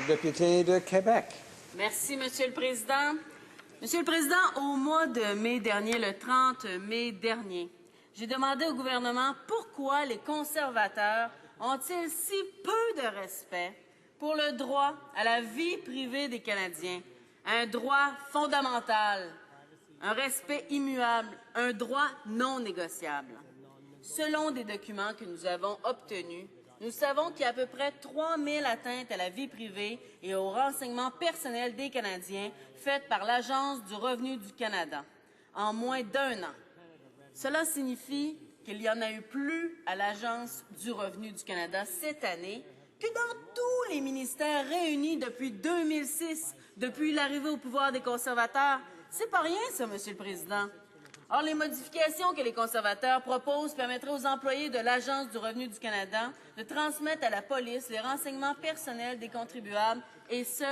Député de Québec. Merci, Monsieur le Président. Monsieur le Président, au mois de mai dernier, le 30 mai dernier, j'ai demandé au gouvernement pourquoi les conservateurs ont-ils si peu de respect pour le droit à la vie privée des Canadiens, un droit fondamental, un respect immuable, un droit non négociable. Selon des documents que nous avons obtenus, nous savons qu'il y a à peu près 3 000 atteintes à la vie privée et aux renseignements personnels des Canadiens faites par l'Agence du revenu du Canada en moins d'1 an. Cela signifie qu'il y en a eu plus à l'Agence du revenu du Canada cette année que dans tous les ministères réunis depuis 2006, depuis l'arrivée au pouvoir des conservateurs. C'est pas rien, ça, Monsieur le Président. Or, les modifications que les conservateurs proposent permettraient aux employés de l'Agence du revenu du Canada de transmettre à la police les renseignements personnels des contribuables, et ce,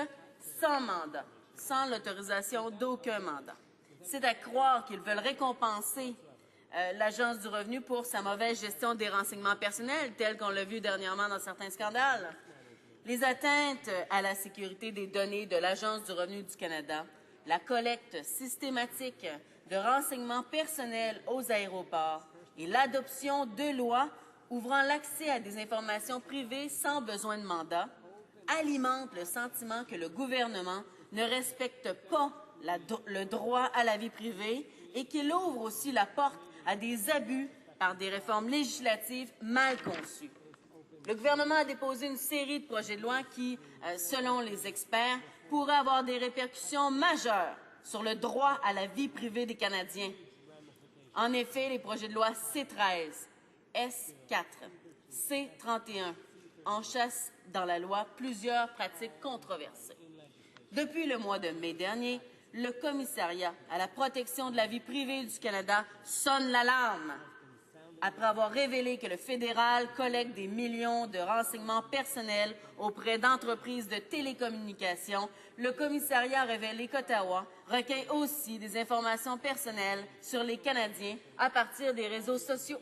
sans mandat, sans l'autorisation d'aucun mandat. C'est à croire qu'ils veulent récompenser l'Agence du revenu pour sa mauvaise gestion des renseignements personnels, tels qu'on l'a vu dernièrement dans certains scandales. Les atteintes à la sécurité des données de l'Agence du revenu du Canada, la collecte systématique de renseignements personnels aux aéroports et l'adoption de lois ouvrant l'accès à des informations privées sans besoin de mandat alimentent le sentiment que le gouvernement ne respecte pas le droit à la vie privée et qu'il ouvre aussi la porte à des abus par des réformes législatives mal conçues. Le gouvernement a déposé une série de projets de loi qui, selon les experts, pourraient avoir des répercussions majeures sur le droit à la vie privée des Canadiens. En effet, les projets de loi C-13, S-4, C-31 enchâssent dans la loi plusieurs pratiques controversées. Depuis le mois de mai dernier, le Commissariat à la protection de la vie privée du Canada sonne l'alarme. Après avoir révélé que le fédéral collecte des millions de renseignements personnels auprès d'entreprises de télécommunications, le commissariat a révélé qu'Ottawa recueille aussi des informations personnelles sur les Canadiens à partir des réseaux sociaux.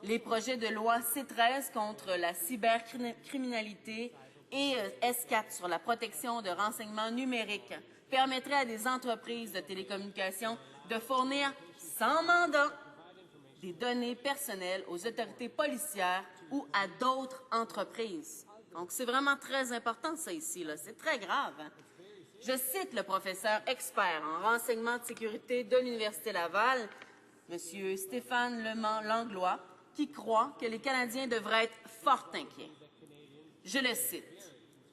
Les projets de loi C-13 contre la cybercriminalité et S-4 sur la protection de renseignements numériques permettraient à des entreprises de télécommunications de fournir sans mandat des données personnelles aux autorités policières ou à d'autres entreprises. Donc, c'est vraiment très important, ça, ici. C'est très grave. Hein? Je cite le professeur expert en renseignement de sécurité de l'Université Laval, M. Stéphane Langlois, qui croit que les Canadiens devraient être fort inquiets. Je le cite.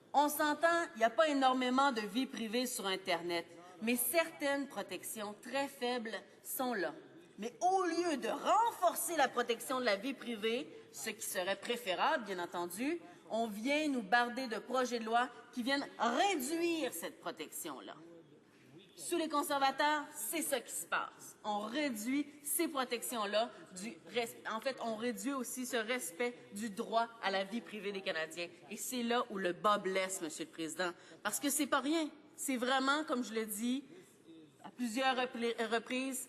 « On s'entend, il n'y a pas énormément de vie privée sur Internet, mais certaines protections très faibles sont là. Mais au lieu de renforcer la protection de la vie privée, ce qui serait préférable, bien entendu, on vient nous barder de projets de loi qui viennent réduire cette protection-là. Sous les conservateurs, c'est ça qui se passe. On réduit ces protections-là, en fait, on réduit aussi ce respect du droit à la vie privée des Canadiens. Et c'est là où le bas blesse, Monsieur le Président, parce que c'est pas rien. C'est vraiment, comme je le dis à plusieurs reprises,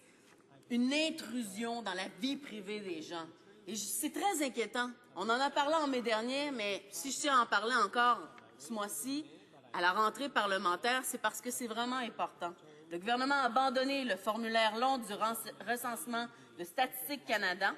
une intrusion dans la vie privée des gens. Et c'est très inquiétant. On en a parlé en mai dernier, mais si je tiens à en parler encore ce mois-ci, à la rentrée parlementaire, c'est parce que c'est vraiment important. Le gouvernement a abandonné le formulaire long du recensement de Statistique Canada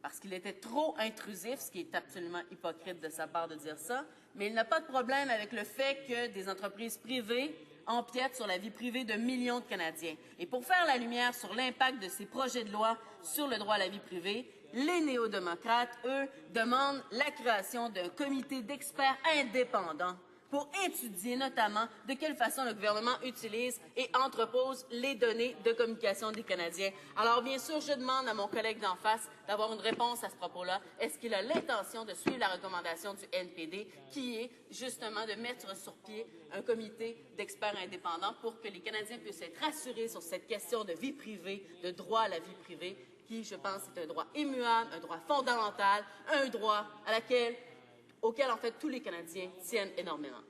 parce qu'il était trop intrusif, ce qui est absolument hypocrite de sa part de dire ça, mais il n'a pas de problème avec le fait que des entreprises privées empiètent sur la vie privée de millions de Canadiens. Et pour faire la lumière sur l'impact de ces projets de loi sur le droit à la vie privée, les néo-démocrates, eux, demandent la création d'un comité d'experts indépendants pour étudier notamment de quelle façon le gouvernement utilise et entrepose les données de communication des Canadiens. Alors, bien sûr, je demande à mon collègue d'en face d'avoir une réponse à ce propos-là. Est-ce qu'il a l'intention de suivre la recommandation du NPD, qui est justement de mettre sur pied un comité d'experts indépendants pour que les Canadiens puissent être rassurés sur cette question de vie privée, de droit à la vie privée, qui, je pense, est un droit immuable, un droit fondamental, un droit auquel, en fait, tous les Canadiens tiennent énormément.